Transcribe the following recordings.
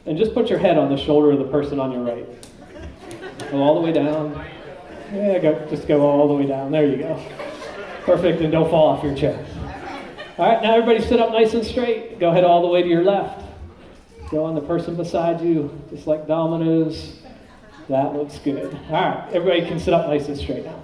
And just put your head on the shoulder of the person on your right. Go all the way down. Yeah, just go all the way down. There you go. Perfect, and don't fall off your chair. All right, now everybody sit up nice and straight. Go ahead all the way to your left. Go on the person beside you, just like dominoes. That looks good. All right, everybody can sit up nice and straight now.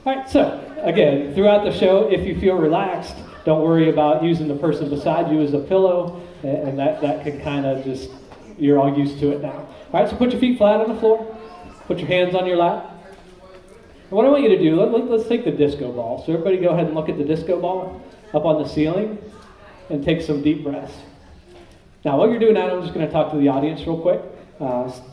All right, so again, throughout the show, if you feel relaxed, don't worry about using the person beside you as a pillow, and that can kind of just, you're all used to it now. All right, so put your feet flat on the floor. Put your hands on your lap. And what I want you to do, let's take the disco ball. So everybody go ahead and look at the disco ball up on the ceiling and take some deep breaths. Now, while you're doing that, I'm just going to talk to the audience real quick.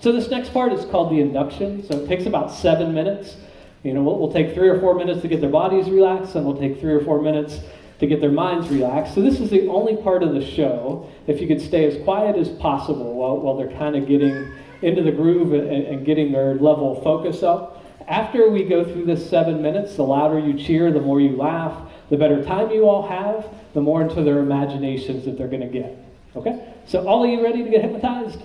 So this next part is called the induction. So it takes about 7 minutes. You know, we'll take 3 or 4 minutes to get their bodies relaxed, and we'll take 3 or 4 minutes to get their minds relaxed. So this is the only part of the show, if you could stay as quiet as possible while they're kind of getting into the groove and getting their level of focus up. After we go through this 7 minutes, the louder you cheer, the more you laugh, the better time you all have, the more into their imaginations that they're going to get. Okay? So all of you ready to get hypnotized?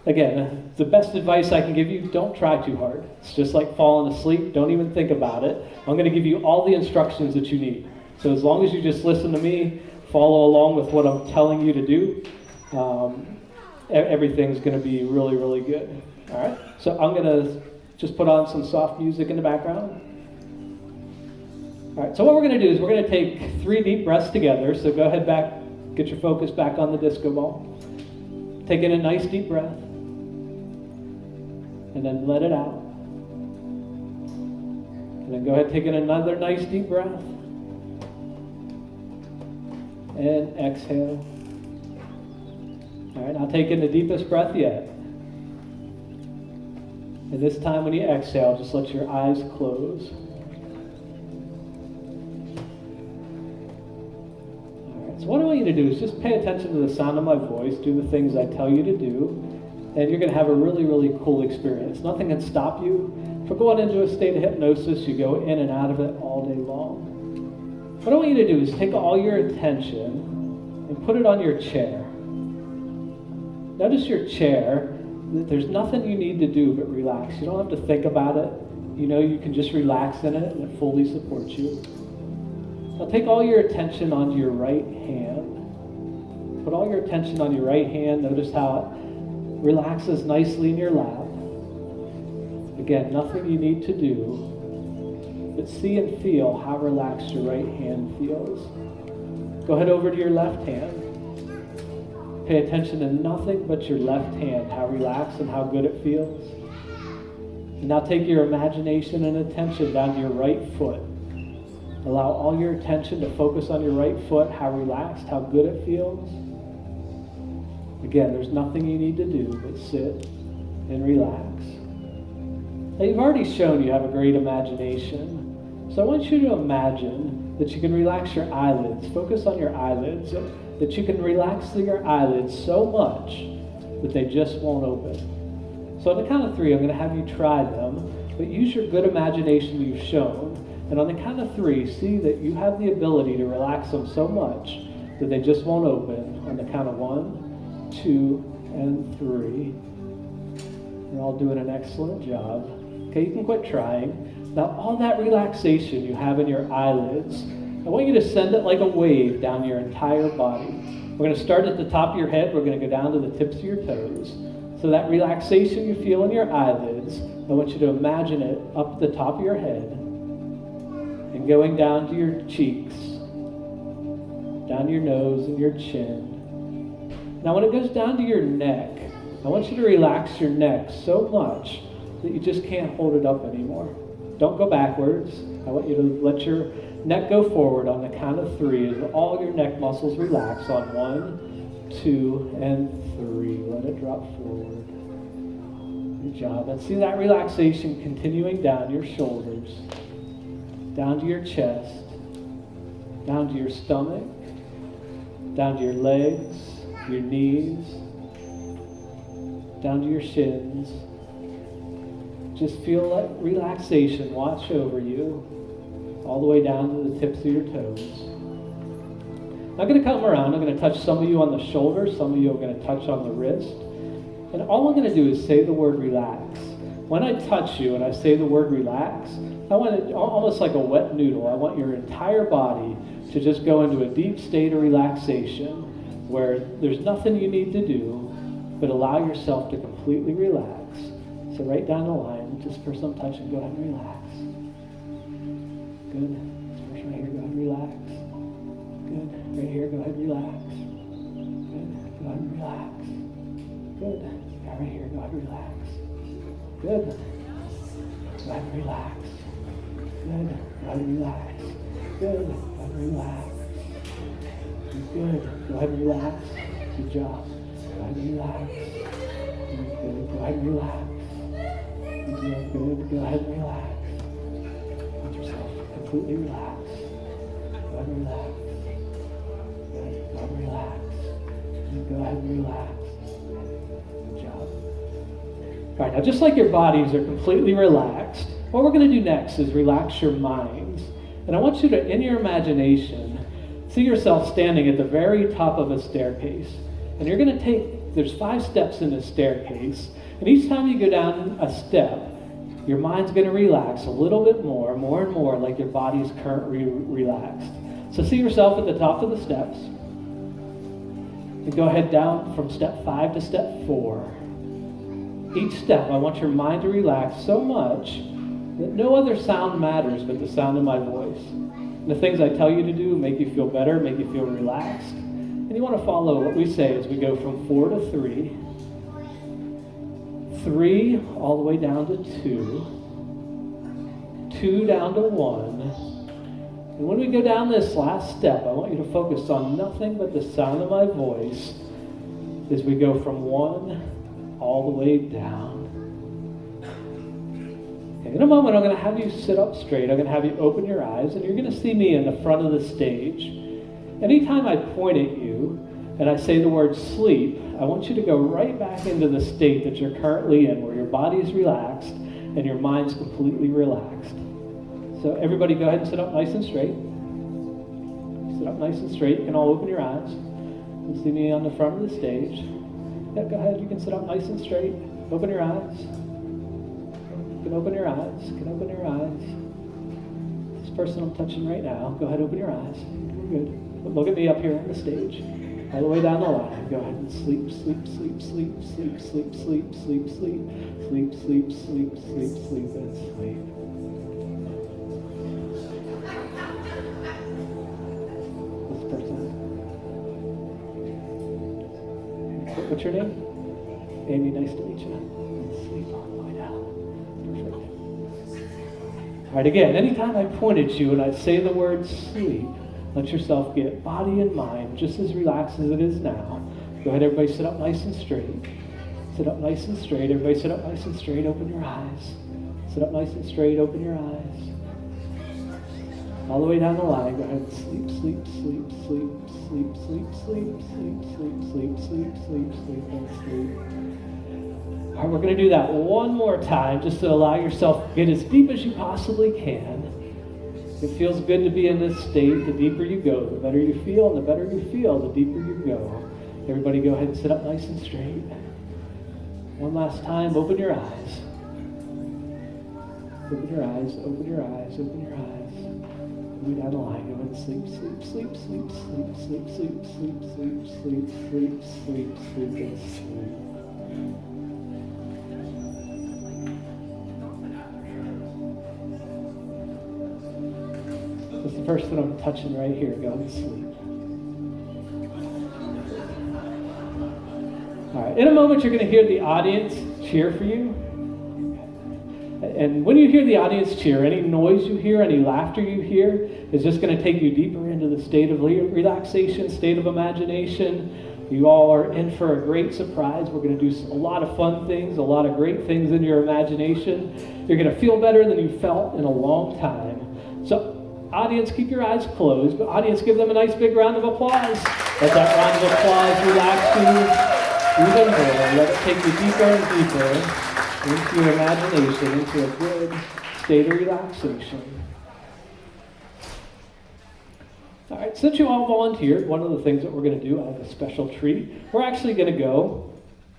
Again, the best advice I can give you, don't try too hard. It's just like falling asleep. Don't even think about it. I'm going to give you all the instructions that you need. So as long as you just listen to me, follow along with what I'm telling you to do, everything's going to be really, really good. All right? So I'm going to just put on some soft music in the background. All right, so what we're going to do is we're going to take 3 deep breaths together. So go ahead back, get your focus back on the disco ball. Take in a nice deep breath. And then let it out. And then go ahead and take in another nice deep breath. And exhale. All right, now take in the deepest breath yet. And this time when you exhale, just let your eyes close. All right, so what I want you to do is just pay attention to the sound of my voice, do the things I tell you to do, and you're going to have a really, really cool experience. Nothing can stop you from going into a state of hypnosis. You go in and out of it all day long. What I want you to do is take all your attention and put it on your chair. Notice your chair. There's nothing you need to do but relax. You don't have to think about it. You know you can just relax in it and it fully supports you. Now take all your attention onto your right hand. Put all your attention on your right hand. Notice how it relaxes nicely in your lap. Again, nothing you need to do, but see and feel how relaxed your right hand feels. Go ahead over to your left hand. Pay attention to nothing but your left hand, how relaxed and how good it feels. And now take your imagination and attention down to your right foot. Allow all your attention to focus on your right foot, how relaxed, how good it feels. Again, there's nothing you need to do but sit and relax. Now, you've already shown you have a great imagination. So I want you to imagine that you can relax your eyelids. Focus on your eyelids. That you can relax your eyelids so much that they just won't open. So on the count of 3, I'm going to have you try them, but use your good imagination you've shown. And on the count of 3, see that you have the ability to relax them so much that they just won't open. On the count of 1, 2, and 3. You're all doing an excellent job. Okay, you can quit trying. Now, all that relaxation you have in your eyelids, I want you to send it like a wave down your entire body. We're going to start at the top of your head. We're going to go down to the tips of your toes. So that relaxation you feel in your eyelids, I want you to imagine it up the top of your head and going down to your cheeks, down to your nose and your chin. Now when it goes down to your neck, I want you to relax your neck so much that you just can't hold it up anymore. Don't go backwards. I want you to let your neck go forward on the count of 3 as all your neck muscles relax on 1, 2, and 3. Let it drop forward. Good job. And see that relaxation continuing down your shoulders, down to your chest, down to your stomach, down to your legs, your knees, down to your shins. Just feel that relaxation wash over you, all the way down to the tips of your toes. I'm going to come around. I'm going to touch some of you on the shoulder. Some of you are going to touch on the wrist. And all I'm going to do is say the word relax. When I touch you and I say the word relax, I want it almost like a wet noodle. I want your entire body to just go into a deep state of relaxation where there's nothing you need to do, but allow yourself to completely relax. So right down the line, this person I'm touching, go ahead and relax. Good. This person right here, go ahead and relax. Good. Right here, go ahead and relax. Good. Go ahead and relax. Good. Yeah, right here, go ahead and relax. Good. Go ahead and relax. Good. Go ahead and relax. Good. Go ahead and relax. Good. Go ahead and relax. Good job. Go ahead and relax. Good. Go ahead and relax. Good. Go ahead and relax. Let yourself completely relax. Go ahead and relax. Good. Go ahead and relax. Go ahead and relax. Good job. All right, now just like your bodies are completely relaxed, what we're going to do next is relax your minds. And I want you to, in your imagination, see yourself standing at the very top of a staircase. And you're going to there's 5 steps in this staircase. And each time you go down a step, your mind's going to relax a little bit more and more, like your body's currently relaxed. So see yourself at the top of the steps. And go ahead down from step 5 to step 4. Each step, I want your mind to relax so much that no other sound matters but the sound of my voice. And the things I tell you to do make you feel better, make you feel relaxed. And you want to follow what we say as we go from 4 to 3. 3 all the way down to 2. 2 down to 1. And when we go down this last step, I want you to focus on nothing but the sound of my voice as we go from 1 all the way down. Okay, in a moment, I'm going to have you sit up straight. I'm going to have you open your eyes, and you're going to see me in the front of the stage. Anytime I point at you and I say the word sleep, I want you to go right back into the state that you're currently in, where your body is relaxed and your mind's completely relaxed. So everybody go ahead and sit up nice and straight. Sit up nice and straight. You can all open your eyes. You see me on the front of the stage. Yeah, go ahead. You can sit up nice and straight. Open your eyes. You can open your eyes. You can open your eyes. This person I'm touching right now, go ahead, open your eyes. You're good. But look at me up here on the stage. All the way down the line. Go ahead and sleep, sleep, sleep, sleep, sleep, sleep, sleep, sleep, sleep, sleep, sleep, sleep, sleep, sleep, and sleep. This person. What's your name? Amy, nice to meet you. And sleep all the way down. Perfect. All right, again, anytime I point at you and I say the word sleep, let yourself get body and mind just as relaxed as it is now. Go ahead, everybody sit up nice and straight. Sit up nice and straight. Everybody sit up nice and straight. Open your eyes. Sit up nice and straight. Open your eyes. All the way down the line. Go ahead and sleep, sleep, sleep, sleep, sleep, sleep, sleep, sleep, sleep, sleep, sleep, sleep, sleep, and sleep. All right, we're going to do that one more time just to allow yourself to get as deep as you possibly can. It feels good to be in this state. The deeper you go, the better you feel, and the better you feel, the deeper you go. Everybody go ahead and sit up nice and straight. One last time, open your eyes. Open your eyes, open your eyes, open your eyes. Go down the line, go ahead and sleep, sleep, sleep, sleep, sleep, sleep, sleep, sleep, sleep, sleep, sleep, sleep, sleep, and sleep. That's the person I'm touching right here. Go and sleep. All right. In a moment, you're going to hear the audience cheer for you. And when you hear the audience cheer, any noise you hear, any laughter you hear, is just going to take you deeper into the state of relaxation, state of imagination. You all are in for a great surprise. We're going to do a lot of fun things, a lot of great things in your imagination. You're going to feel better than you felt in a long time. So, audience, keep your eyes closed, but audience, give them a nice big round of applause. Let that round of applause relax you even more. Let it take you deeper and deeper into your imagination, into a good state of relaxation. All right, since you all volunteered, one of the things that we're going to do, I have a special treat. We're actually going to go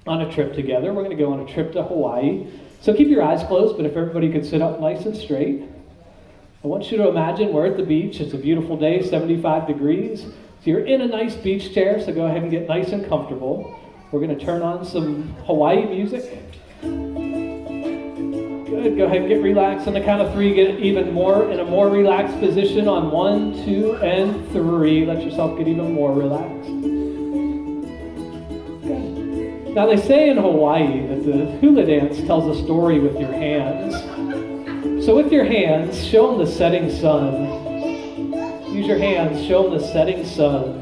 on a trip together. We're going to go on a trip to Hawaii. So keep your eyes closed, but if everybody could sit up nice and straight. I want you to imagine we're at the beach. It's a beautiful day, 75 degrees. So you're in a nice beach chair, so go ahead and get nice and comfortable. We're going to turn on some Hawaii music. Good. Go ahead and get relaxed. On the count of 3, get even more in a more relaxed position on 1, 2, and 3. Let yourself get even more relaxed. Good. Now they say in Hawaii that the hula dance tells a story with your hands. So with your hands, show them the setting sun. Use your hands, show them the setting sun.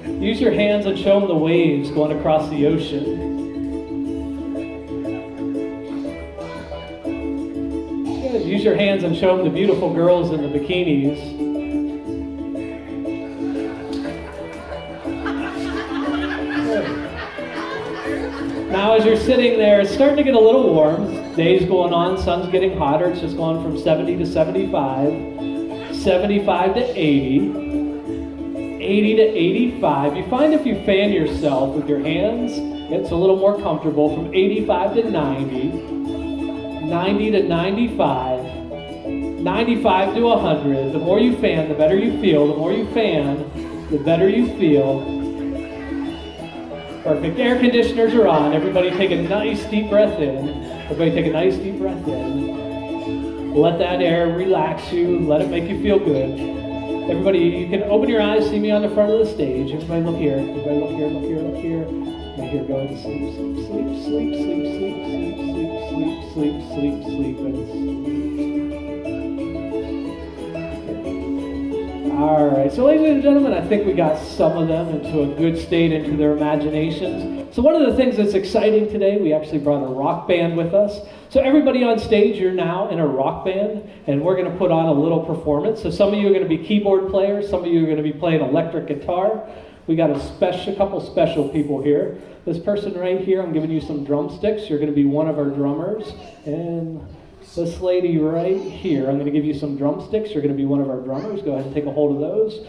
Good. Use your hands and show them the waves going across the ocean. Use your hands and show them the beautiful girls in the bikinis. Good. Now as you're sitting there, it's starting to get a little warm. Day's going on, sun's getting hotter. It's just going from 70 to 75, 75 to 80, 80 to 85. You find if you fan yourself with your hands, it's a little more comfortable from 85 to 90. 90 to 95, 95 to 100. The more you fan, the better you feel. The more you fan, the better you feel. Perfect. Air conditioners are on. Everybody take a nice deep breath in. Everybody take a nice deep breath in. Let that air relax you. Let it make you feel good. Everybody, you can open your eyes, see me on the front of the stage. Everybody look here. Everybody look here, look here, look here. Right here, go ahead and sleep, sleep, sleep, sleep, sleep, sleep, sleep, sleep, sleep, sleep, sleep, sleep, and sleep. All right, so ladies and gentlemen, I think we got some of them into a good state, into their imaginations. So one of the things that's exciting today, we actually brought a rock band with us. So everybody on stage, you're now in a rock band, and we're going to put on a little performance. So some of you are going to be keyboard players, some of you are going to be playing electric guitar. We got a couple special people here. This person right here, I'm giving you some drumsticks. You're going to be one of our drummers. And this lady right here, I'm going to give you some drumsticks. You're going to be one of our drummers. Go ahead and take a hold of those.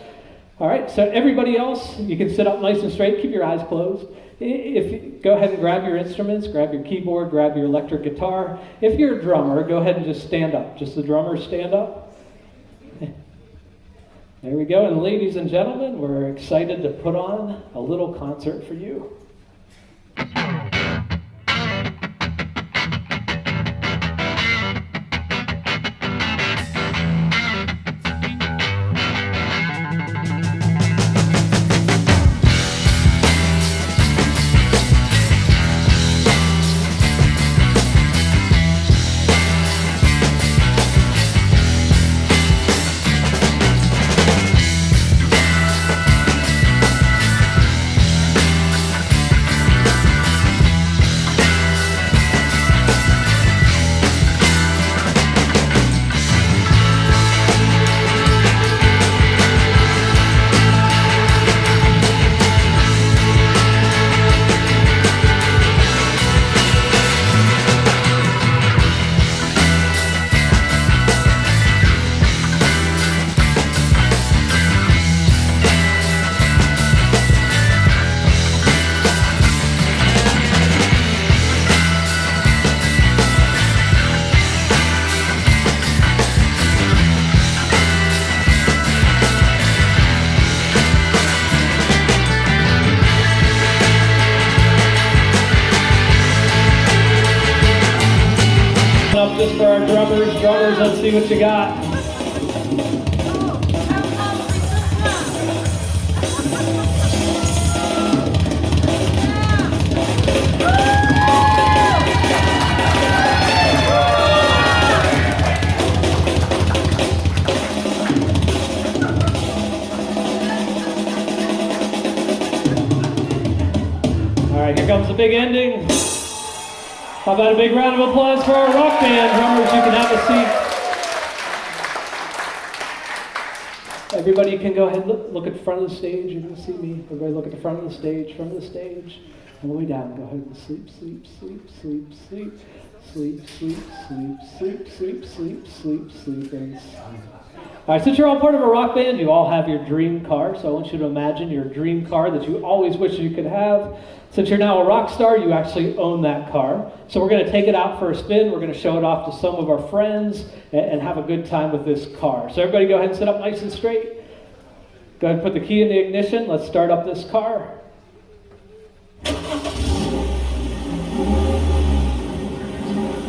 All right, so everybody else, you can sit up nice and straight. Keep your eyes closed. Go ahead and grab your instruments, grab your keyboard, grab your electric guitar. If you're a drummer, go ahead and just stand up. Just the drummers stand up. There we go, and ladies and gentlemen, we're excited to put on a little concert for you. Just for our drummers, let's see what you got. All right, here comes the big ending. How about a big round of applause for our rock band? Drummers, you can have a seat. Everybody can go ahead, look at the front of the stage. You can see me. Everybody look at the front of the stage, all the way down. Go ahead and sleep, sleep, sleep, sleep, sleep, sleep, sleep, sleep, sleep, sleep, sleep, sleep, sleep, and sleep. All right, since you're all part of a rock band, you all have your dream car. So I want you to imagine your dream car that you always wish you could have. Since you're now a rock star, you actually own that car. So we're going to take it out for a spin. We're going to show it off to some of our friends and have a good time with this car. So everybody go ahead and sit up nice and straight. Go ahead and put the key in the ignition. Let's start up this car.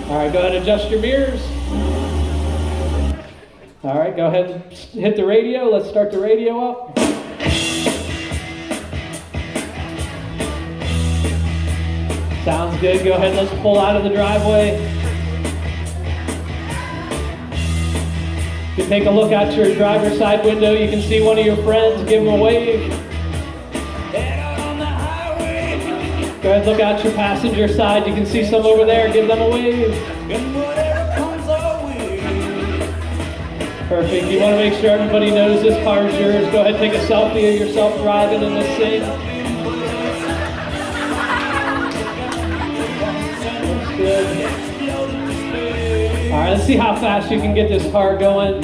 All right, go ahead and adjust your mirrors. All right, go ahead and hit the radio. Let's start the radio up. Sounds good. Go ahead, let's pull out of the driveway. You can take a look out your driver's side window. You can see one of your friends. Give them a wave. Go ahead, look out your passenger side. You can see some over there. Give them a wave. Perfect. You want to make sure everybody knows this car is yours. Go ahead and take a selfie of yourself driving in this thing. That's good. All right, let's see how fast you can get this car going.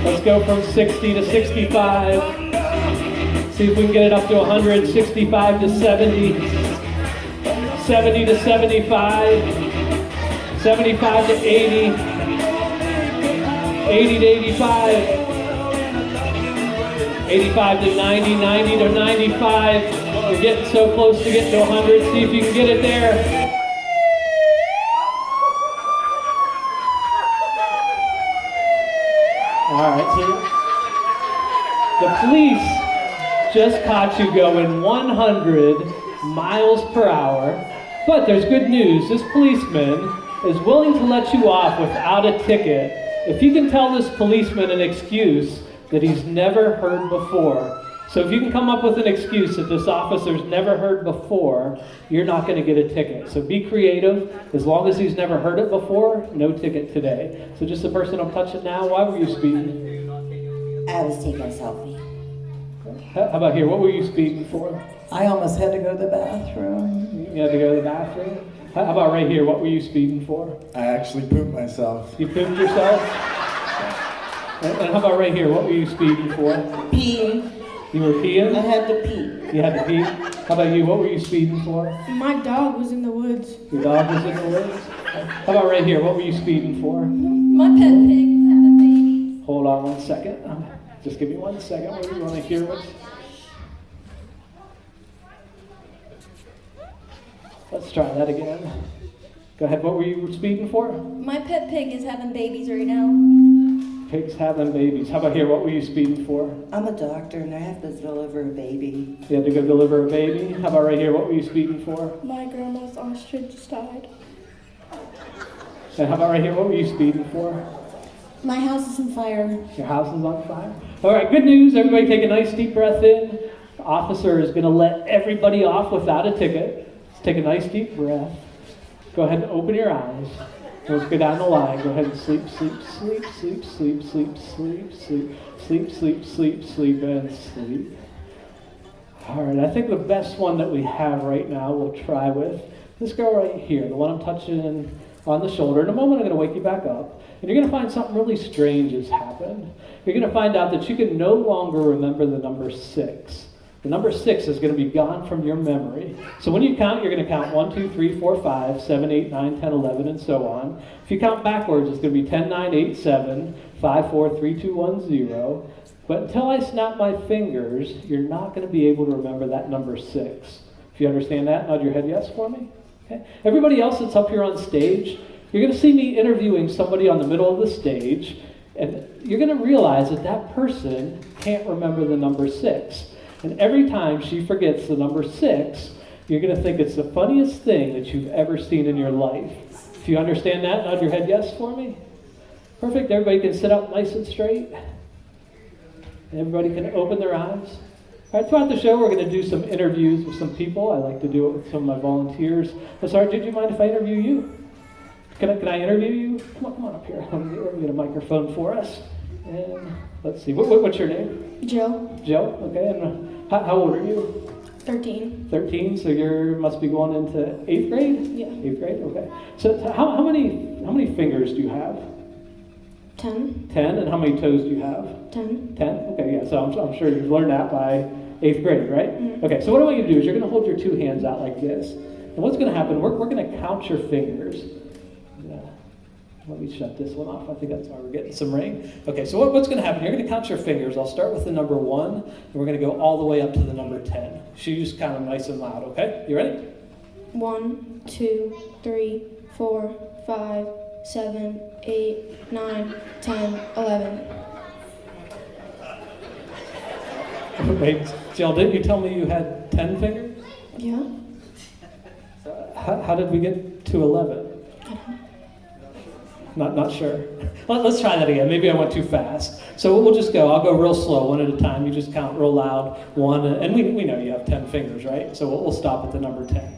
Let's go from 60 to 65. See if we can get it up to 100, 65 to 70, 70 to 75, 75 to 80, 80 to 85, 85 to 90, 90 to 95. You're getting so close to getting to 100. See if you can get it there. All right, so the police just caught you going 100 miles per hour, but there's good news. This policeman is willing to let you off without a ticket if you can tell this policeman an excuse that he's never heard before. So if you can come up with an excuse that this officer's never heard before, you're not going to get a ticket. So be creative. As long as he's never heard it before, no ticket today. So just the person I'm touching now, why were you speeding? I was taking a selfie. How about here? What were you speeding for? I almost had to go to the bathroom. You had to go to the bathroom? How about right here? What were you speeding for? I actually pooped myself. You pooped yourself? And how about right here? What were you speeding for? Peeing. You were peeing? I had to pee. You had to pee? How about you? What were you speeding for? My dog was in the woods. Your dog was in the woods? How about right here? What were you speeding for? My pet pig was having babies. Hold on one second. Just give me 1 second. What do you want to hear? Let's try that again. Go ahead. What were you speeding for? My pet pig is having babies right now. Pigs having babies. How about here? What were you speeding for? I'm a doctor and I have to deliver a baby. You had to go deliver a baby. How about right here? What were you speeding for? My grandma's ostrich just died. And how about right here? What were you speeding for? My house is on fire. Your house is on fire. All right, good news. Everybody take a nice deep breath in. The officer is going to let everybody off without a ticket. Let's take a nice deep breath. Go ahead and open your eyes. Let's go down the line. Go ahead and sleep, sleep, sleep, sleep, sleep, sleep, sleep, sleep, sleep, sleep, sleep, sleep, and sleep. All right, I think the best one that we have right now we'll try with this girl right here, the one I'm touching on the shoulder. In a moment, I'm going to wake you back up, and you're going to find something really strange has happened. You're going to find out that you can no longer remember the number 6. The number 6 is going to be gone from your memory. So when you count, you're going to count 1, 2, 3, 4, 5, 7, 8, 9, 10, 11, and so on. If you count backwards, it's going to be 10, 9, 8, 7, 5, 4, 3, 2, 1, 0. But until I snap my fingers, you're not going to be able to remember that number 6. If you understand that, nod your head yes for me. Okay. Everybody else that's up here on stage, you're going to see me interviewing somebody on the middle of the stage, and you're going to realize that that person can't remember the number 6. And every time she forgets the number 6, you're going to think it's the funniest thing that you've ever seen in your life. If you understand that, nod your head yes for me. Perfect. Everybody can sit up nice and straight. Everybody can open their eyes. All right, throughout the show, we're going to do some interviews with some people. I like to do it with some of my volunteers. Sergeant, do you mind if I interview you? Can I interview you? Come on up here. Let me get a microphone for us. And let's see. What's your name? Joe, Joe. Okay. And how old are you? 13. 13. So you must be going into 8th grade. Yeah. 8th grade. Okay. So how many fingers do you have? 10. 10. And how many toes do you have? 10. 10? Okay, yeah, so I'm sure you've learned that by 8th grade, right? Mhm. Okay, so what I want you to do is you're going to hold your two hands out like this. And what's going to happen, we're going to count your fingers. Yeah. Let me shut this one off. I think that's why we're getting some rain. Okay, so what's going to happen, you're going to count your fingers. I'll start with the number 1, and we're going to go all the way up to the number 10. So you just count them nice and loud, okay? You ready? 1, 2, 3, 4, 5, 7, 8, 9, 10, 11. Wait, Jill, didn't you tell me you had 10 fingers? Yeah? How did we get to 11? Not sure. Let's try that again. Maybe I went too fast. So we'll just go. I'll go real slow, one at a time. You just count real loud. 1, and we know you have 10 fingers, right? So we'll stop at the number 10.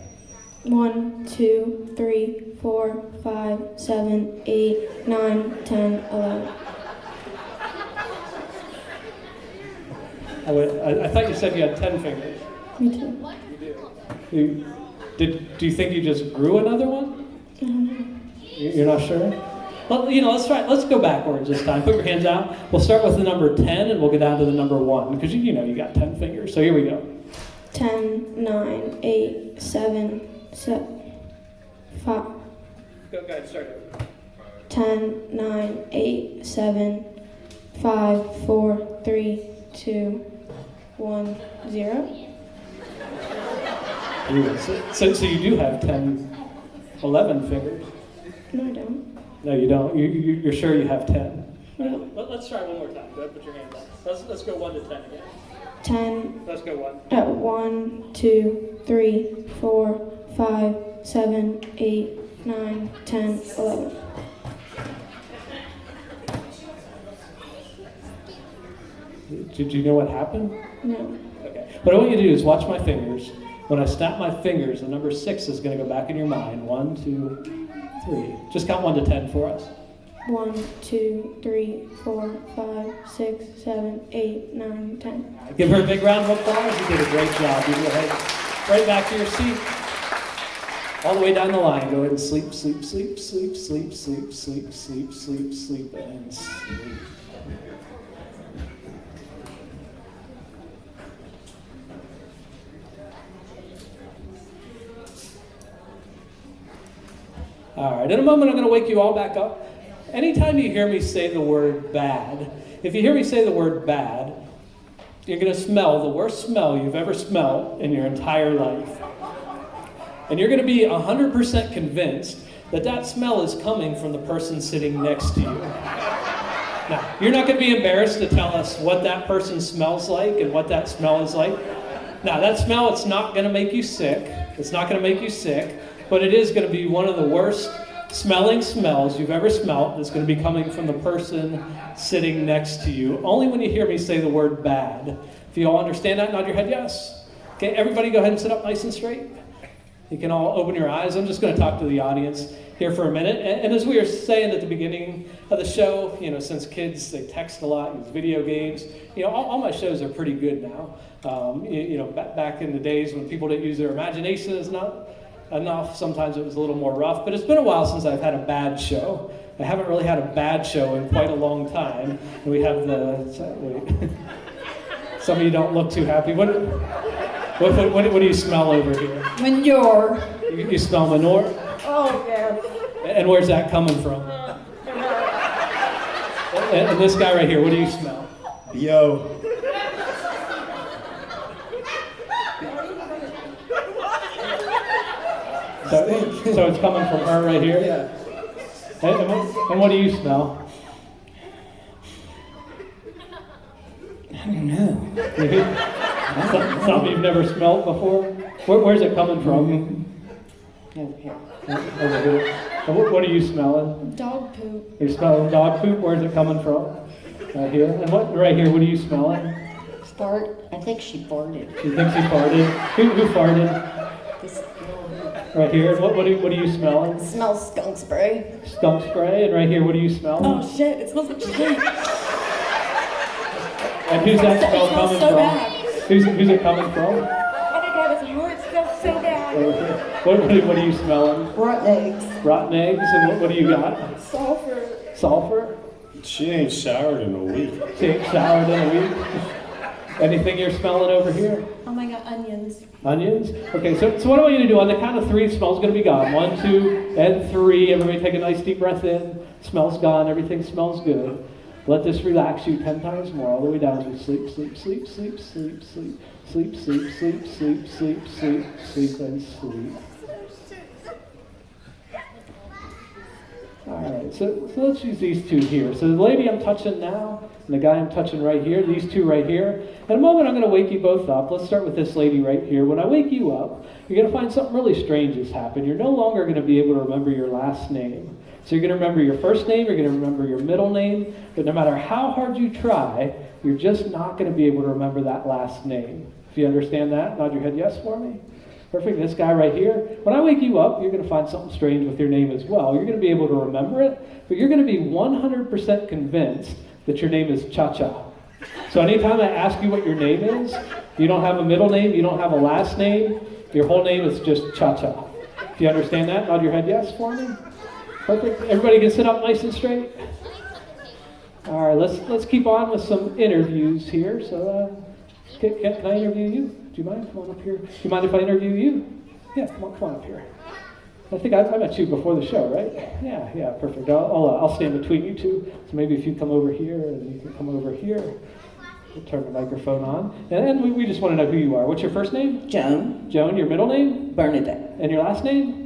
1, 2, 3, 4, 5, 7, 8, 9, 10, 11. I thought you said you had 10 fingers. Me too. Do you think you just grew another one? I don't know. You're not sure? Well, let's try. Let's go backwards this time. Put your hands out. We'll start with the number 10, and we'll get down to the number 1, because you know you got 10 fingers. So here we go. 10, 9, 8, 7, 5. Go ahead, start over. 10, 9, 8, 7, 5, 4, 3, 2, 1, 0. So you do have 10, 11 fingers. No, I don't. No, you don't. You're sure you have 10? Yeah. Let's try one more time. Go ahead, put your hands up. Let's go 1 to 10 again. 10. Let's go 1. 1, 2, 3, 4, 5, 7, 8, 9, 10, 11. Did you know what happened? No. Okay. What I want you to do is watch my fingers. When I snap my fingers, the number 6 is going to go back in your mind. 1, 2, 3. Just count 1 to 10 for us. 1, 2, 3, 4, 5, 6, 7, 8, 9, 10. Give her a big round of applause. You did a great job. You go ahead, right back to your seat. All the way down the line. Go ahead and sleep, sleep, sleep, sleep, sleep, sleep, sleep, sleep, sleep, sleep, and sleep. All right, in a moment I'm going to wake you all back up. Anytime you hear me say the word bad, if you hear me say the word bad, you're going to smell the worst smell you've ever smelled in your entire life. And you're going to be 100% convinced that that smell is coming from the person sitting next to you. Now, you're not going to be embarrassed to tell us what that person smells like and what that smell is like. Now, that smell, it's not going to make you sick. It's not going to make you sick. But it is going to be one of the worst smelling smells you've ever smelled that's going to be coming from the person sitting next to you. Only when you hear me say the word bad. If you all understand that, nod your head yes. Okay, everybody go ahead and sit up nice and straight. You can all open your eyes. I'm just going to talk to the audience here for a minute. And as we were saying at the beginning of the show, since kids, they text a lot, use video games, all my shows are pretty good now. Back in the days when people didn't use their imagination as enough, sometimes it was a little more rough, but it's been a while since I've had a bad show. I haven't really had a bad show in quite a long time. And we have some of you don't look too happy. What do you smell over here? Manure. You smell manure? Oh, yeah. And where's that coming from? And this guy right here, what do you smell? Yo. So it's coming from her right here? Yeah. And what do you smell? I don't know. Something you've never smelled before? Where's it coming from? Over here. Over here. And what are you smelling? Dog poop. You're smelling dog poop? Where's it coming from? Right here. And right here, what are you smelling? Fart. I think she farted. You think she farted? Who farted? This Right here. And what are you smelling? smells skunk spray. Skunk spray. And right here, what are you smelling? Oh shit, it smells like shit. And who's that smell It smells coming so from? bad. Who's it coming from? Oh my god, it's hurt. It smells so bad. What are you smelling? Rotten eggs. Rotten eggs. And what do you got? Sulfur. Sulfur? She ain't showered in a week. She ain't showered in a week. Anything you're smelling over here? Oh my God, onions. Onions? Okay, so what I want you to do, on the count of 3, smell's going to be gone. 1, 2, and 3. Everybody take a nice deep breath in. Smell's gone. Everything smells good. Let this relax you 10 times more, all the way down as we sleep, sleep, sleep, sleep, sleep, sleep, sleep, sleep, sleep, sleep, sleep, sleep, sleep, and sleep. All right, so let's use these two here. So the lady I'm touching now, and the guy I'm touching right here, these two right here. In a moment, I'm going to wake you both up. Let's start with this lady right here. When I wake you up, you're going to find something really strange has happened. You're no longer going to be able to remember your last name. So you're going to remember your first name, you're going to remember your middle name, but no matter how hard you try, you're just not going to be able to remember that last name. If you understand that, nod your head yes for me. Perfect. This guy right here, when I wake you up, you're going to find something strange with your name as well. You're going to be able to remember it, but you're going to be 100% convinced that your name is Cha-Cha. So anytime I ask you what your name is, you don't have a middle name, you don't have a last name, your whole name is just Cha-Cha. If you understand that, nod your head yes for me. Perfect. Everybody can sit up nice and straight. All right, let's keep on with some interviews here. So, can I interview you? Do you mind? Come on up here. Do you mind if I interview you? Yeah, come on up here. I think I met you before the show, right? Yeah, perfect. I'll stand between you two. So maybe if you come over here and you can come over here. We'll turn the microphone on. And we just want to know who you are. What's your first name? Joan. Joan, your middle name? Bernadette. And your last name?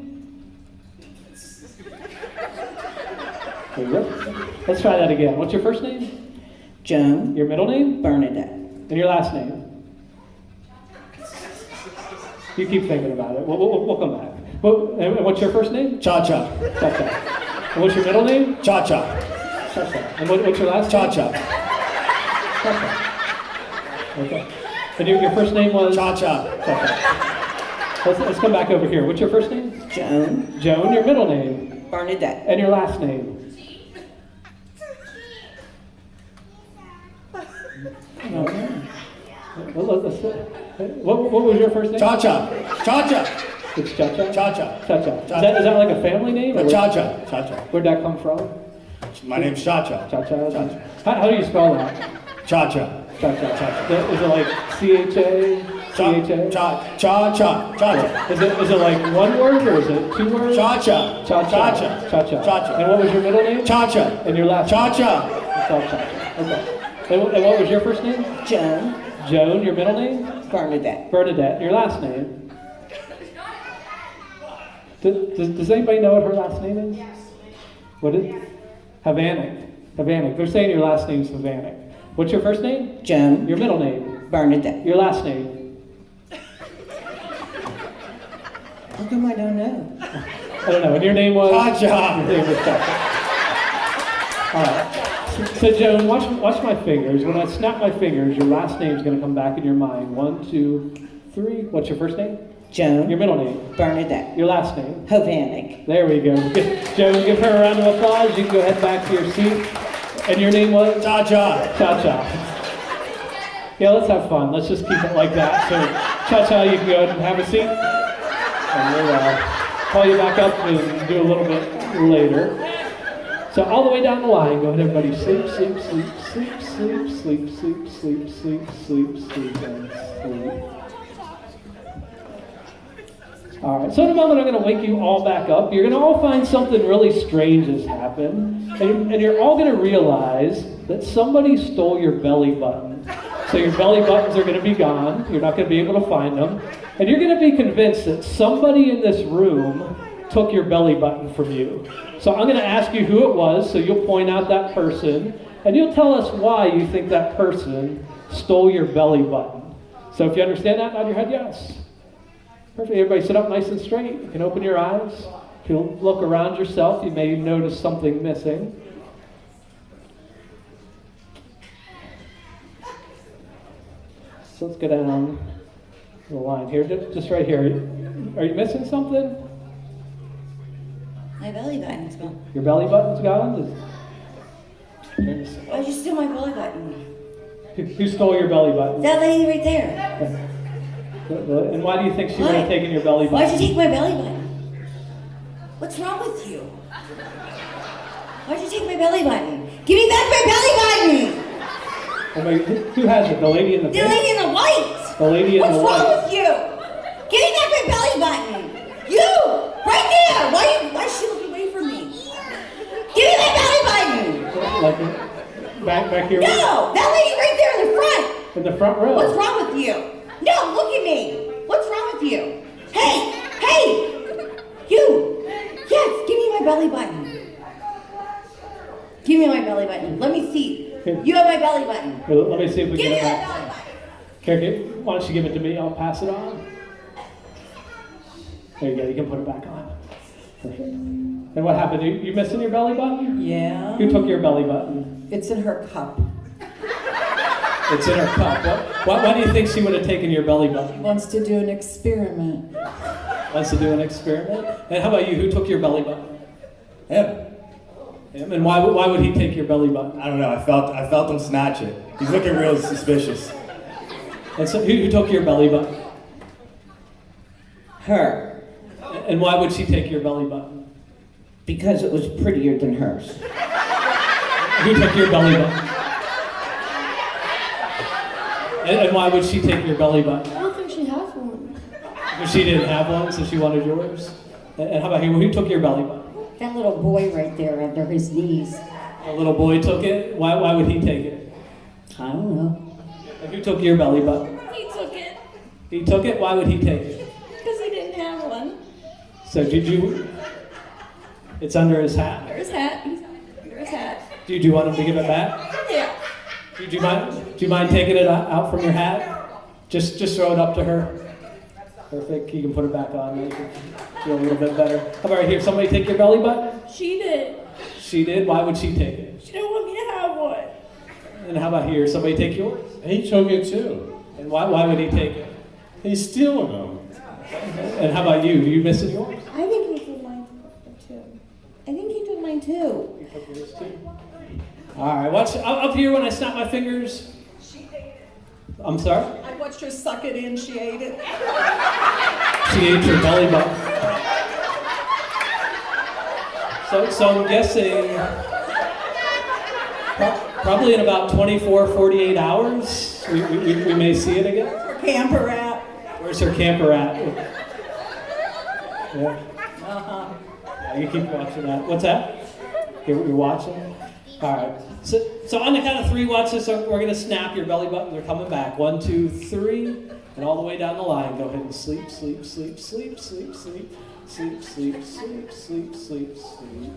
There you go. Let's try that again. What's your first name? Joan. Your middle name? Bernadette. And your last name? You keep thinking about it. We'll come back. And what's your first name? Cha-Cha. Cha-Cha. And what's your middle name? Cha-Cha. Cha-Cha. And what's your last name? Cha-Cha. Cha-Cha. Okay. And your first name was? Cha-Cha. Cha-Cha. Let's come back over here. What's your first name? Joan. Joan. Your middle name? Bernadette. And your last name? What was your first name? Cha-Cha. Cha-Cha. It's Cha-Cha? Cha-Cha. Cha-Cha. Is that like a family name? or Cha-Cha. Cha-Cha. Where'd that come from? My name's Cha-Cha. Cha-Cha? Cha-Cha. How do you spell that? Cha-Cha. Cha-Cha. Is it like C-H-A? C-H-A? Cha-Cha. Cha-Cha. Is it like one word or is it 2 words? Cha-Cha. Cha-Cha. Cha-Cha. Cha-Cha. And what was your middle name? Cha-Cha. And your last Cha-Cha. name? Cha-Cha. Okay. And what was your first name? Joan. Joan. Your middle name? Bernadette. Bernadette. Your last name? Does anybody know what her last name is? What is it? Havanic. They're saying your last name's Havanic. What's your first name? Joan. Your middle name? Bernadette. Your last name? How come I don't know? I don't know. And your name was? Cha-Cha. Your name was Cha-Cha. All right. So Joan, watch my fingers. When I snap my fingers, your last name's going to come back in your mind. 1, 2, 3. What's your first name? Joan. Your middle name? Bernadette. Your last name? Hovannik. There we go. Joan, give her a round of applause. You can go head back to your seat. And your name was? Cha-Cha. Cha-Cha. Yeah, let's have fun. Let's just keep it like that. So, Cha-Cha, you can go ahead and have a seat. And we'll call you back up and do a little bit later. So all the way down the line, go ahead, everybody. Sleep, sleep, sleep, sleep, sleep, sleep, sleep, sleep, sleep, sleep, sleep, and sleep. All right, so in a moment I'm going to wake you all back up. You're going to all find something really strange has happened. And you're all going to realize that somebody stole your belly button. So your belly buttons are going to be gone. You're not going to be able to find them. And you're going to be convinced that somebody in this room took your belly button from you. So I'm going to ask you who it was, so you'll point out that person, and you'll tell us why you think that person stole your belly button. So if you understand that, nod your head yes. Perfect. Everybody sit up nice and straight. You can open your eyes. If you look around yourself, you may notice something missing. So let's go down the line here, just right here. Are you missing something? My belly button's gone. Your belly button's gone? Why'd you steal my belly button? Who stole your belly button? That lady right there. And why do you think she would have taken your belly button? Why'd you take my belly button? What's wrong with you? Why'd you take my belly button? Give Give me back my belly button. Oh, wait, who has it? The lady in the The pink? lady in the white. The lady in What's the wrong white. with you? Give me back my belly button. You, right there. Why is she looking away from me? Give me my belly button. Like back here? No, that lady right there in the front. In the front row. What's wrong with you? No, look at me. What's wrong with you? Hey, you. Yes, give me my belly button. Give me my belly button. Let me see. You have my belly button. Well, let me see if we Give get me it my back. belly button. Here, why don't you give it to me? I'll pass it on. There you go. You can put it back on. Perfect. And what happened? You missing your belly button? Yeah. Who took your belly button? It's in her cup. It's in her cup. Why do you think she would have taken your belly button? Wants to do an experiment. Wants to do an experiment? And how about you? Who took your belly button? Him. Him. And why would he take your belly button? I don't know. I felt him snatch it. He's looking real suspicious. And so who took your belly button? Her. And why would she take your belly button? Because it was prettier than hers. Who took your belly button? And why would she take your belly button? I don't think she has one. Because she didn't have one, so she wanted yours. And how about you? Who took your belly button? That little boy right there under his knees. A little boy took it. Why would he take it? I don't know. And who took your belly button? He took it He took it. Why would he take it? because he didn't have one. So did you? It's under his hat. There's hat. He's under his hat. Do you want him to give it back? Yeah. Do you mind taking it out from your hat? Just throw it up to her. Perfect. You can put it back on. You can feel a little bit better. How about right here? Somebody take your belly button? She did. She did. Why would she take it? She didn't want me to have one. And how about here? Somebody take yours? He took it too. And why would he take it? He's stealing them. And how about you? You missing yours? I think he took mine too. I think he took mine too. You took yours too. All right. Watch up here when I snap my fingers. I'm sorry? I watched her suck it in. She ate it. She ate your belly button. So I'm guessing probably in about 24, 48 hours, we may see it again. Her camper at. Where's her camper at? Yeah. Uh-huh. Yeah, you keep watching that. What's that? You're watching? All right. So on the count of three, watch this. So we're going to snap your belly button. They're coming back. 1, 2, 3. And all the way down the line. Go ahead and sleep, sleep, sleep, sleep, sleep, sleep, sleep, sleep, sleep, sleep, sleep, sleep.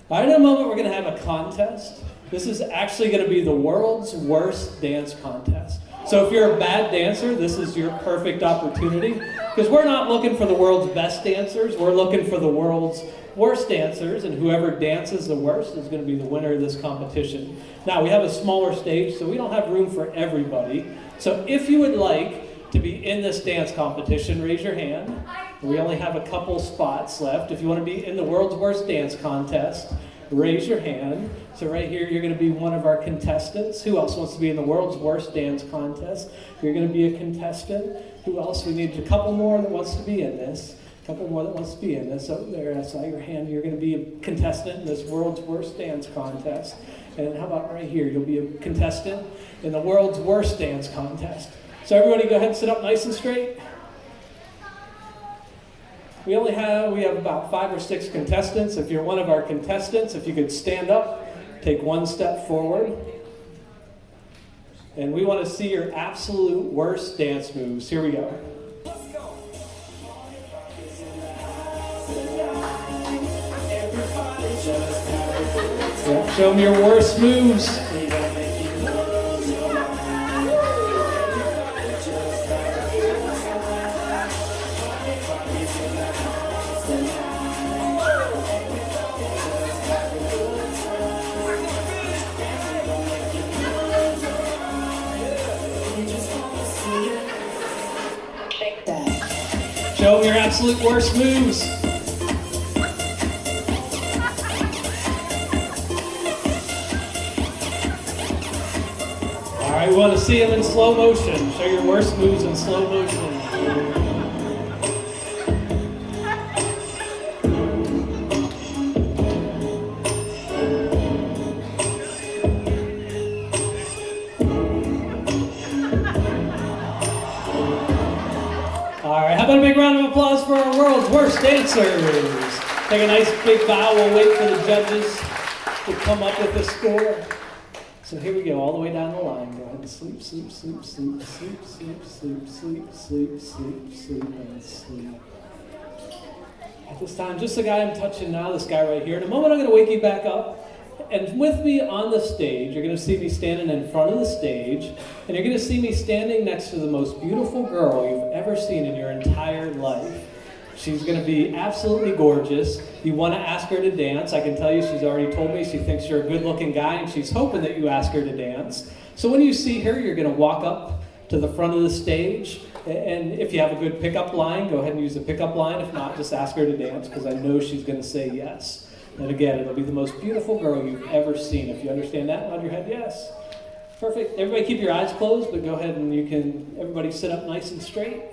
All right, in a moment, we're going to have a contest. This is actually going to be the world's worst dance contest. So if you're a bad dancer, this is your perfect opportunity. Because we're not looking for the world's best dancers. We're looking for the world's worst dancers. And whoever dances the worst is going to be the winner of this competition. Now, we have a smaller stage, so we don't have room for everybody. So if you would like to be in this dance competition, raise your hand. We only have a couple spots left. If you want to be in the world's worst dance contest, raise your hand. So right here, you're going to be one of our contestants. Who else wants to be in the world's worst dance contest? You're going to be a contestant. Who else? We need a couple more that wants to be in this. A couple more that wants to be in this. So there, I saw your hand. You're going to be a contestant in this world's worst dance contest. And how about right here? You'll be a contestant in the world's worst dance contest. So everybody go ahead and sit up nice and straight. We have about 5 or 6 contestants. If you're one of our contestants, if you could stand up, take one step forward. And we want to see your absolute worst dance moves. Here we go. Yeah, show them your worst moves. Show them your absolute worst moves. All right, we want to see them in slow motion. Show your worst moves in slow motion. about a big round of applause for our world's worst dancers? Take a nice big bow. We'll wait for the judges to come up with a score. So here we go, all the way down the line. Go ahead and sleep, sleep, sleep, sleep, sleep, sleep, sleep, sleep, sleep, sleep, sleep, and sleep. At this time, just the guy I'm touching now, this guy right here. In a moment, I'm going to wake you back up. And with me on the stage, you're going to see me standing in front of the stage, and you're going to see me standing next to the most beautiful girl you've ever seen in your entire life. She's going to be absolutely gorgeous. You want to ask her to dance. I can tell you she's already told me she thinks you're a good-looking guy, and she's hoping that you ask her to dance. So when you see her, you're going to walk up to the front of the stage, and if you have a good pickup line, go ahead and use the pickup line. If not, just ask her to dance, because I know she's going to say yes. And again, it'll be the most beautiful girl you've ever seen. If you understand that, nod your head yes. Perfect. Everybody keep your eyes closed, but go ahead and you can, everybody sit up nice and straight.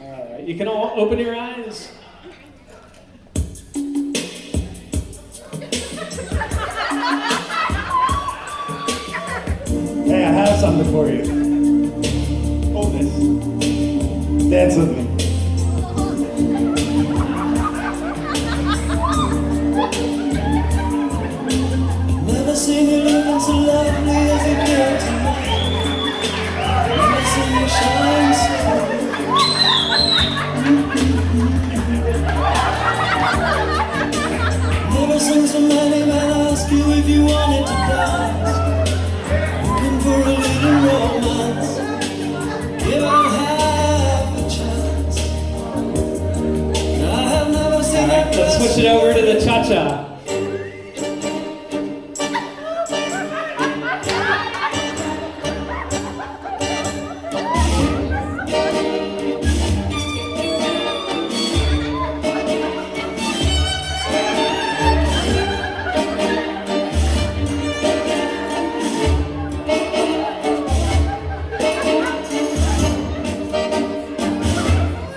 All right, you can all open your eyes. Hey, I have something for you. Hold this. Dance with me. Never seen you looking so lovely as you do tonight. Never seen you shine so. Never seen so many men ask you if you wanted to dance. Looking for a little romance. Give out half a chance. I have never seen All right, let's switch it over to the cha-cha.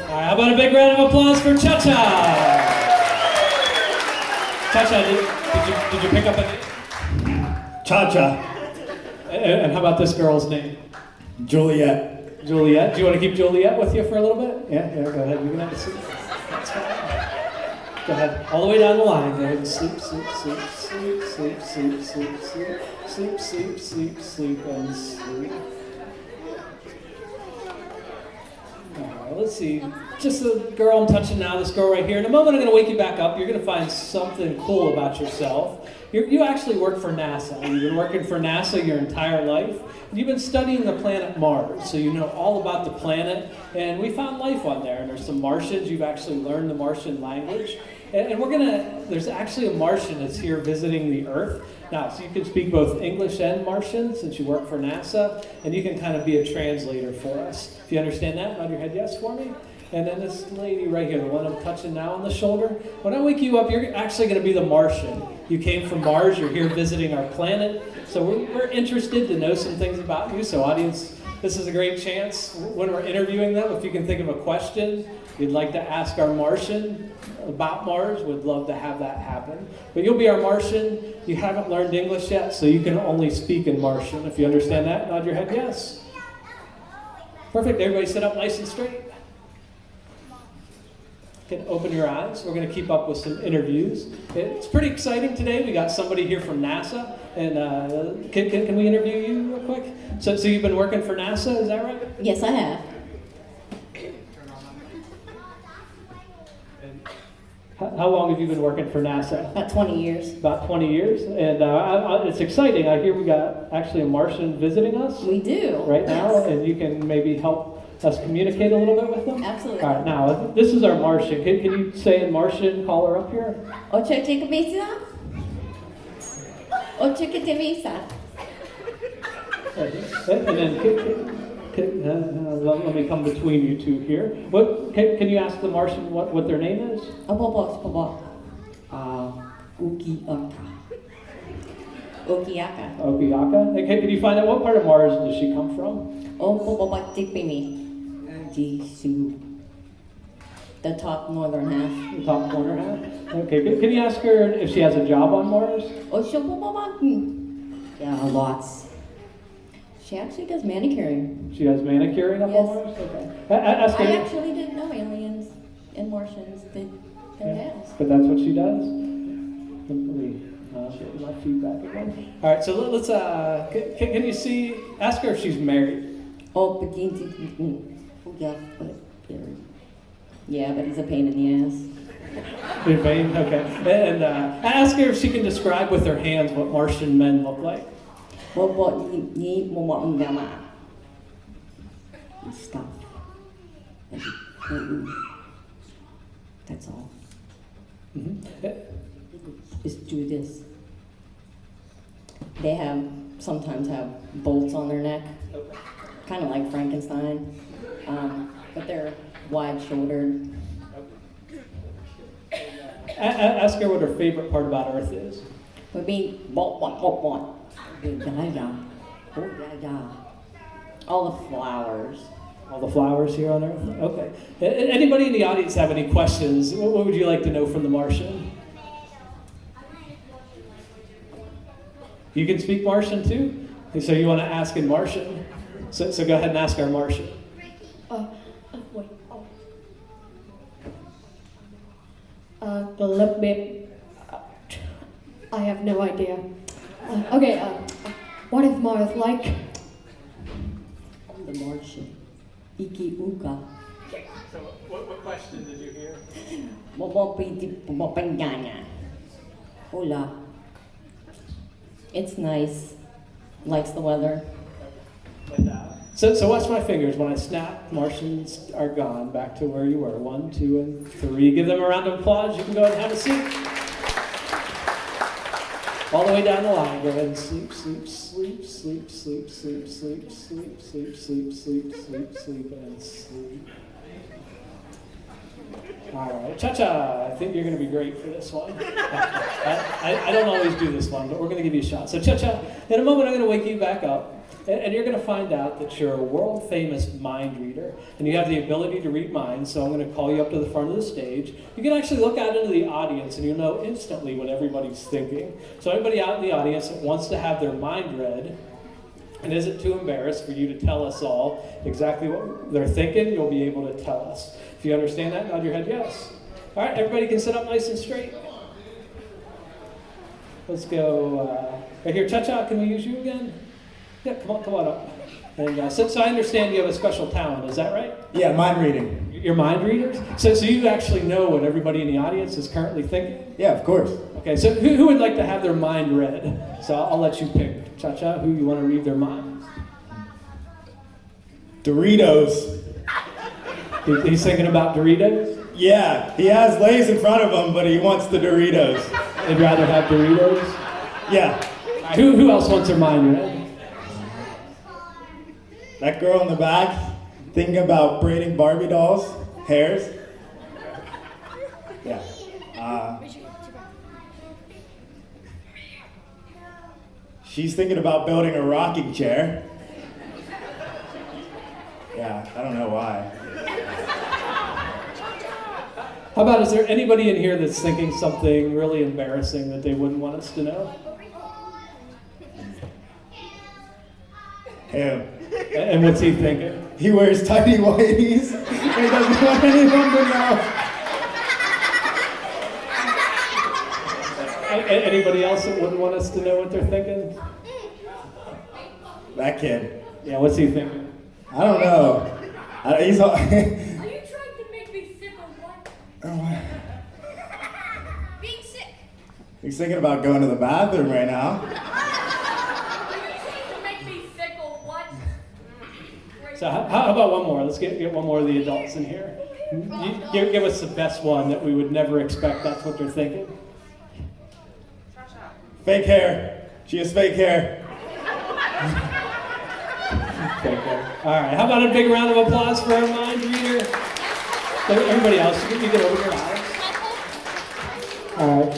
How about a big round of applause for Cha-Cha? Cha-Cha, did you pick up a name? Cha-cha. And how about this girl's name? Juliet. Juliet. Do you want to keep Juliet with you for a little bit? Yeah, go ahead. You can have a seat. That's fine. Go ahead. All the way down the line. Go ahead and sleep, sleep, sleep, sleep, sleep, sleep, sleep, sleep, sleep, sleep, sleep, sleep, and sleep. Let's see, just the girl I'm touching now, this girl right here. In a moment, I'm going to wake you back up. You're going to find something cool about yourself. You actually work for NASA. You've been working for NASA your entire life. You've been studying the planet Mars, so you know all about the planet. And we found life on there, and there's some Martians. You've actually learned the Martian language. And there's actually a Martian that's here visiting the Earth. Now, so you can speak both English and Martian since you work for NASA, and you can kind of be a translator for us. If you understand that, nod your head yes for me. And then this lady right here, the one I'm touching now on the shoulder, when I wake you up, you're actually going to be the Martian. You came from Mars, you're here visiting our planet, so we're interested to know some things about you. So audience, this is a great chance when we're interviewing them. If you can think of a question you'd like to ask our Martian about Mars, we'd love to have that happen. But you'll be our Martian. You haven't learned English yet, so you can only speak in Martian. If you understand that, nod your head yes. Perfect. Everybody sit up nice and straight. You can open your eyes. We're going to keep up with some interviews. It's pretty exciting today. We got somebody here from NASA, and can we interview you real quick? So you've been working for NASA, is that right? Yes, I have. How long have you been working for NASA? About 20 years. About 20 years, and it's exciting. I hear we got actually a Martian visiting us We do. right now, Yes. and you can maybe help us communicate a little bit with them? Absolutely. All right, now, this is our Martian. Can you say in Martian, call her up here? Ocho te visa? Ocho que te visa? And then let me come between you two here. Can you ask the Martian what their name is? Opo, Uki Aka. Okiaka. Okiaka? Okay, can you find out what part of Mars does she come from? Jisu. The top northern half. The top corner half? Okay, can you ask her if she has a job on Mars? Yeah, lots. She actually does manicuring. She does manicuring up Yes. on Mars? Okay. Ask I her. actually didn't know aliens and Martians did their nails. But that's what she does? Let me get my feedback again. All right, so let's, can you see, ask her if she's married. Oh, yeah, but he's a pain in the ass. In vain? Okay. And ask her if she can describe with her hands what Martian men look like. Stuff. That's all. Just do this. They sometimes have bolts on their neck, kind of like Frankenstein, but they're wide-shouldered. Ask her what her favorite part about Earth is. Would be all the flowers. All the flowers here on Earth? Okay. Anybody in the audience have any questions? What would you like to know from the Martian? You can speak Martian too? So you want to ask in Martian? So go ahead and ask our Martian. Wait. The lip bit. I have no idea. Okay, what is Mars like? The Martian. Iki uka. Okay, so what question did you hear? Hola. It's nice. Likes the weather. So watch my fingers. When I snap, Martians are gone. Back to where you were. 1, 2, and 3. Give them a round of applause. You can go ahead and have a seat. All the way down the line. Go ahead and sleep, sleep, sleep, sleep, sleep, sleep, sleep, sleep, sleep, sleep, sleep, sleep, sleep, and sleep. All right, Cha-Cha, I think you're going to be great for this one. I don't always do this one, but we're going to give you a shot. So Cha-Cha, in a moment I'm going to wake you back up, and you're going to find out that you're a world-famous mind reader, and you have the ability to read minds, so I'm going to call you up to the front of the stage. You can actually look out into the audience, and you'll know instantly what everybody's thinking. So anybody out in the audience that wants to have their mind read, and isn't too embarrassed for you to tell us all exactly what they're thinking, you'll be able to tell us. If you understand that, nod your head yes. All right, everybody can sit up nice and straight. Let's go right here. Cha-Cha, can we use you again? Yeah, come on up. And so I understand you have a special talent, is that right? Yeah, mind reading. You're mind readers? So you actually know what everybody in the audience is currently thinking? Yeah, of course. Okay, so who would like to have their mind read? So I'll let you pick. Cha-Cha, who you want to read their mind? Doritos. He's thinking about Doritos? Yeah, he has Lay's in front of him, but he wants the Doritos. They'd rather have Doritos? Yeah. Who else wants their mind read? That girl in the back, thinking about braiding Barbie dolls' hairs. Yeah. She's thinking about building a rocking chair. Yeah, I don't know why. How about, is there anybody in here that's thinking something really embarrassing that they wouldn't want us to know? Him. And what's he thinking? He wears tidy whities and he doesn't want anyone to know. Anybody else that wouldn't want us to know what they're thinking? That kid. Yeah, what's he thinking? I don't know. He's all... Are you trying to make me sick or what? Being sick. He's thinking about going to the bathroom right now. Are you trying to make me sick or what? So how about one more? Let's get one more of the adults in here. Give us the best one that we would never expect that's what they're thinking. Fake hair. She has fake hair. Fake hair. All right, how about a big round of applause for our mind reader? Everybody else, you get over your eyes. All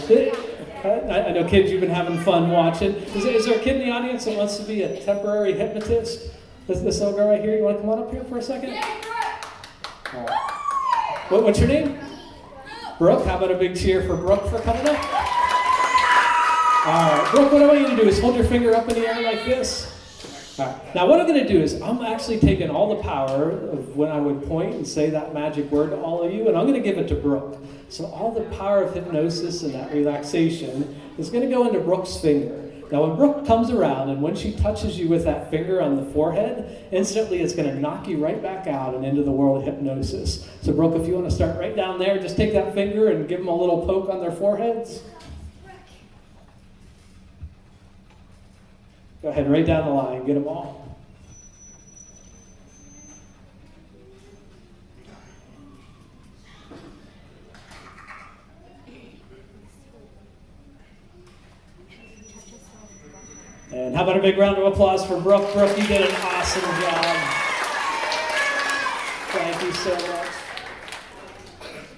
I know kids, you've been having fun watching. Is there a kid in the audience that wants to be a temporary hypnotist? This little girl right here, you want to come on up here for a second? All right. What's your name? Brooke. How about a big cheer for Brooke for coming up? All right, Brooke, what I want you to do is hold your finger up in the air like this. All right. Now what I'm going to do is I'm actually taking all the power of when I would point and say that magic word to all of you, and I'm going to give it to Brooke. So all the power of hypnosis and that relaxation is going to go into Brooke's finger. Now when Brooke comes around and when she touches you with that finger on the forehead, instantly it's going to knock you right back out and into the world of hypnosis. So Brooke, if you want to start right down there, just take that finger and give them a little poke on their foreheads. Go ahead, right down the line, get them all. And how about a big round of applause for Brooke? Brooke, you did an awesome job. Thank you so much.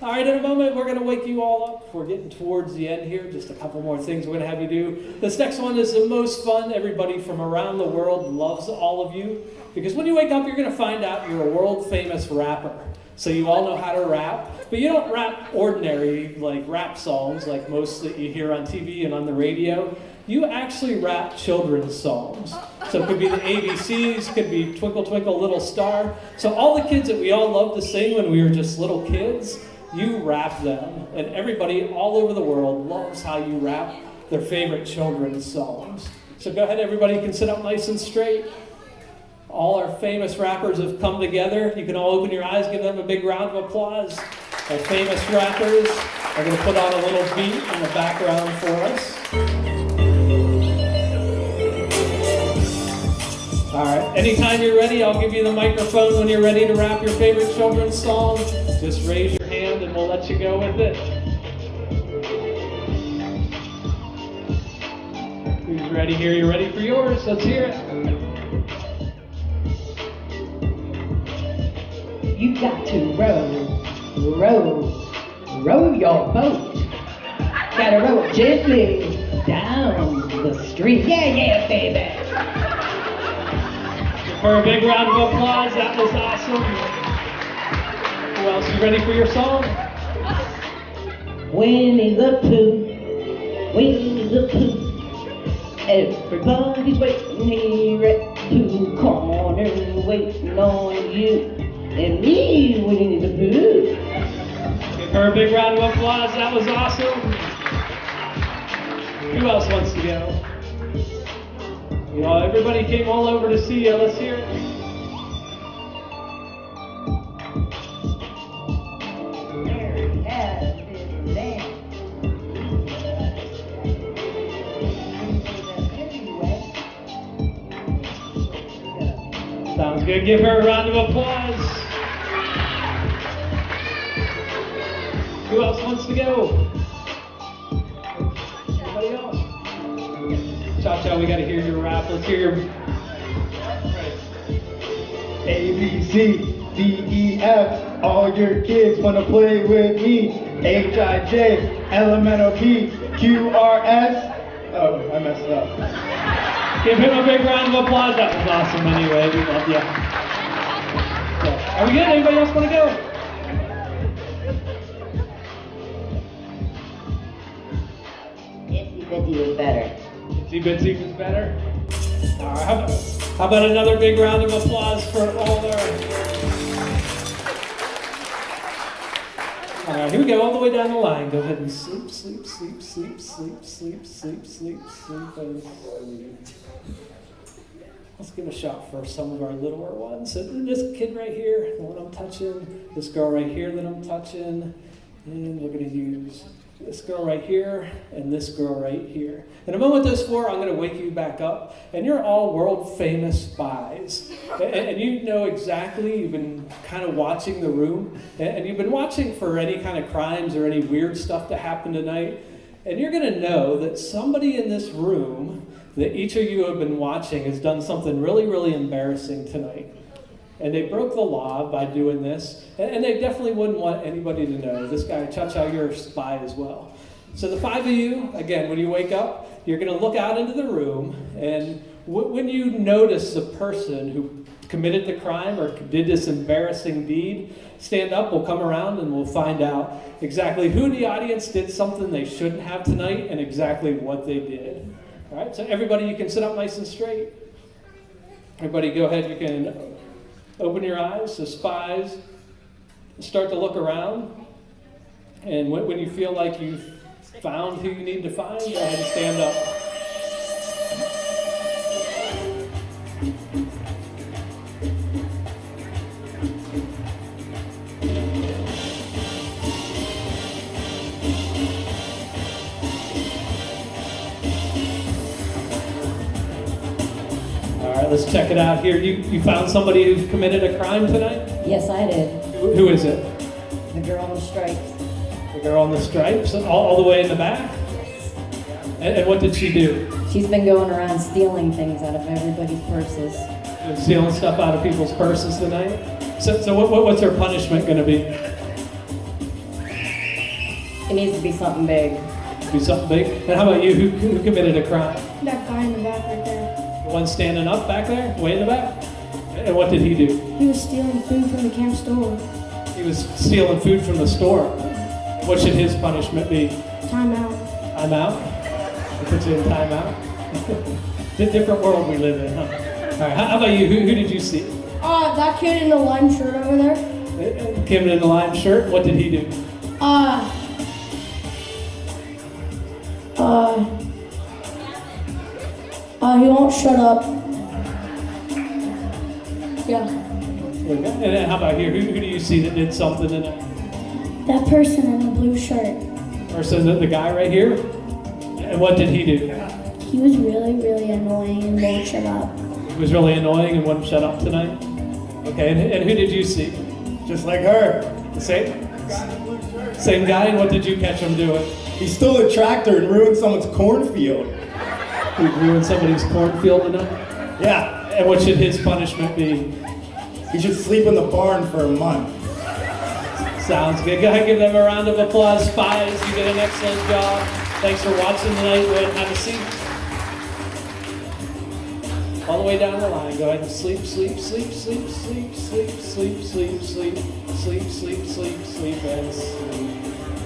All right, in a moment, we're going to wake you all up. We're getting towards the end here. Just a couple more things we're going to have you do. This next one is the most fun. Everybody from around the world loves all of you. Because when you wake up, you're going to find out you're a world-famous rapper. So you all know how to rap. But you don't rap ordinary, like rap songs, like most that you hear on TV and on the radio. You actually rap children's songs. So it could be the ABCs, could be Twinkle Twinkle Little Star. So all the kids that we all loved to sing when we were just little kids, you rap them. And everybody all over the world loves how you rap their favorite children's songs. So go ahead, everybody, you can sit up nice and straight. All our famous rappers have come together. You can all open your eyes, give them a big round of applause. Our famous rappers are going to put on a little beat in the background for us. All right, anytime you're ready, I'll give you the microphone when you're ready to rap your favorite children's song. Just raise your hand and we'll let you go with it. Who's ready here? You ready for yours? Let's hear it. You got to row your boat. Gotta row gently down the street. Yeah, baby. For a big round of applause, that was awesome. Who else is ready for your song? Winnie the Pooh, Winnie the Pooh. Everybody's waiting here at the corner, waiting on you and me, Winnie the Pooh. Give her a big round of applause, that was awesome. Who else wants to go? You know, everybody came all over to see you. Let's hear it. Mary has been there. Sounds good. Give her a round of applause. Who else wants to go? Anybody else? Cha-cha, we gotta hear your rap. Let's hear your... A, B, C, D, E, F. All your kids wanna play with me. H, I, J, L, M, N, O, P, Q, R, S. Oh, I messed up. Give him a big round of applause. That was awesome anyway. We love you. So, are we good? Anybody else wanna go? Itsy Bitsy was better. Itsy Bitsy was better? All right, how about another big round of applause for all our... All right, here we go, all the way down the line. Go ahead and sleep, sleep, sleep, sleep, sleep, sleep, sleep, sleep, sleep, and sleep. Let's give a shot for some of our littler ones. So this kid right here, the one I'm touching, this girl right here that I'm touching, and we're gonna use this girl right here, and this girl right here. In a moment, those four, I'm going to wake you back up, and you're all world-famous spies. And you know exactly, you've been kind of watching the room, and you've been watching for any kind of crimes or any weird stuff to happen tonight, and you're going to know that somebody in this room that each of you have been watching has done something really, really embarrassing tonight. And they broke the law by doing this, and they definitely wouldn't want anybody to know. This guy, Cha-Cha, you're a spy as well. So the 5 of you, again, when you wake up, you're going to look out into the room, and when you notice the person who committed the crime or did this embarrassing deed, stand up, we'll come around and we'll find out exactly who in the audience did something they shouldn't have tonight and exactly what they did. All right, so everybody, you can sit up nice and straight. Everybody, go ahead, you can open your eyes. So spies, start to look around. And when you feel like you've found who you need to find, go ahead and stand up. All right, let's check it out here. You found somebody who's committed a crime tonight? Yes, I did. Who is it? The girl in the stripes. The girl in the stripes, all the way in the back? And what did she do? She's been going around stealing things out of everybody's purses. Stealing stuff out of people's purses tonight? So what's her punishment going to be? It needs to be something big. Be something big? And how about you? Who committed a crime? That guy in the back right there. The one standing up back there? Way in the back? And what did he do? He was stealing food from the camp store. He was stealing food from the store. What should his punishment be? Time out. Time out? It puts you in time out? The different world we live in, huh? All right, how about you? Who did you see? That kid in the lime shirt over there. Kim in the lime shirt. What did he do? He won't shut up. Yeah. And how about here? Who do you see that did something tonight? That person in the blue shirt. Or so the guy right here? And what did he do? He was really, really annoying and won't shut up. He was really annoying and wouldn't shut up tonight? Okay, and who did you see? Just like her. The same guy, and what did you catch him doing? He stole a tractor and ruined someone's cornfield. He ruined somebody's cornfield tonight? Yeah, And what should his punishment be? he should sleep in the barn for a month. Sounds good. Go ahead and give them a round of applause. Spies, you did an excellent job. Thanks for watching tonight. Go ahead and have a seat. All the way down the line. Go ahead and sleep, sleep, sleep, sleep, sleep, sleep, sleep, sleep, sleep, sleep, sleep, sleep, sleep, and sleep.